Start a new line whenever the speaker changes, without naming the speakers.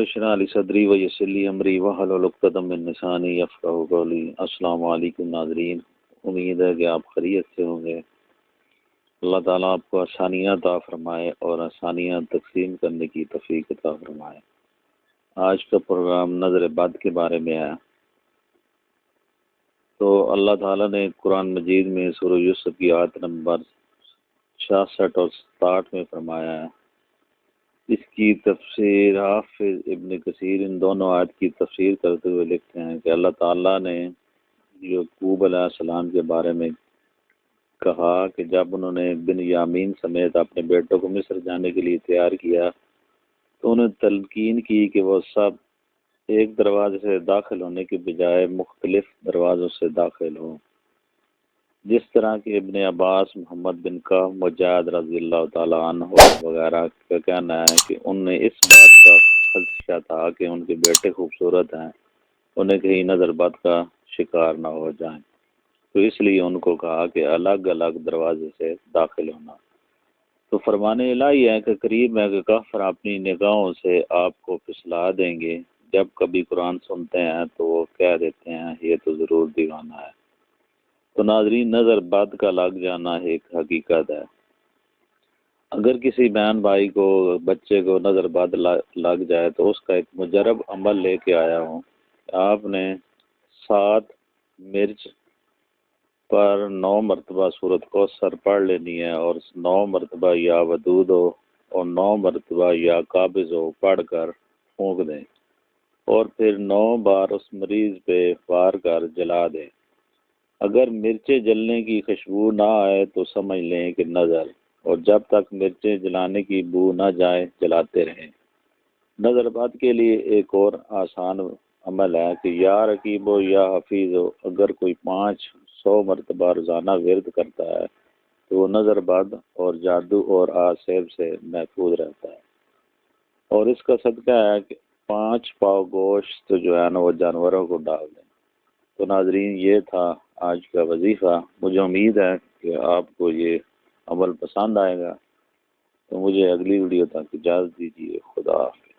اشرح لی صدری ویسر لی امری واحلل عقدۃ من لسانی یفقہوا قولی۔ السلام علیکم ناظرین، امید ہے کہ آپ خیریت سے ہوں گے۔ اللہ تعالیٰ آپ کو آسانیاں عطا فرمائے اور آسانیاں تقسیم کرنے کی توفیق عطا فرمائے۔ آج کا پروگرام نظر بد کے بارے میں ہے۔ تو اللہ تعالیٰ نے قرآن مجید میں سورہ یوسف کی آیت نمبر 66 اور 67 میں فرمایا ہے۔ اس کی تفسیر حافظ ابن کثیر ان دونوں آیت کی تفسیر کرتے ہوئے لکھتے ہیں کہ اللہ تعالیٰ نے یعقوب علیہ السلام کے بارے میں کہا کہ جب انہوں نے بن یامین سمیت اپنے بیٹوں کو مصر جانے کے لیے تیار کیا تو انہیں تلقین کی کہ وہ سب ایک دروازے سے داخل ہونے کے بجائے مختلف دروازوں سے داخل ہوں، جس طرح کہ ابن عباس، محمد بن کعب، مجاہد رضی اللہ تعالیٰ عنہ وغیرہ کا کہنا ہے کہ ان نے اس بات کا خدشہ تھا کہ ان کے بیٹے خوبصورت ہیں، انہیں کہیں نظر بد کا شکار نہ ہو جائیں، تو اس لیے ان کو کہا کہ الگ الگ دروازے سے داخل ہونا۔ تو فرمان الہی ہے کہ قریب ہے کہ کافر اپنی نگاہوں سے آپ کو پھسلا دیں گے۔ جب کبھی قرآن سنتے ہیں تو وہ کہہ دیتے ہیں یہ تو ضرور دیوانہ ہے۔ تو ناظرین، نظر بد کا لگ جانا ایک حقیقت ہے۔ اگر کسی بہن بھائی کو، بچے کو نظر بد لگ جائے تو اس کا ایک مجرب عمل لے کے آیا ہوں۔ آپ نے 7 مرچ پر 9 مرتبہ سورۃ کوثر پڑھ لینی ہے اور 9 مرتبہ یا ودود ہو اور 9 مرتبہ یا قابض ہو پڑھ کر پھونک دیں اور پھر 9 بار اس مریض پہ وار کر جلا دیں۔ اگر مرچیں جلنے کی خوشبو نہ آئے تو سمجھ لیں کہ نظر، اور جب تک مرچیں جلانے کی بو نہ جائے جلاتے رہیں۔ نظر بد کے لیے ایک اور آسان عمل ہے کہ یا رقیب ہو یا حفیظ ہو، اگر کوئی 500 مرتبہ روزانہ ورد کرتا ہے تو وہ نظر بد اور جادو اور آسیب سے محفوظ رہتا ہے۔ اور اس کا صدقہ ہے کہ 5 پاؤ گوشت جو ہے نا وہ جانوروں کو ڈال دیں۔ تو ناظرین، یہ تھا آج کا وظیفہ۔ مجھے امید ہے کہ آپ کو یہ عمل پسند آئے گا۔ تو مجھے اگلی ویڈیو تک اجازت دیجیے۔ خدا حافظ۔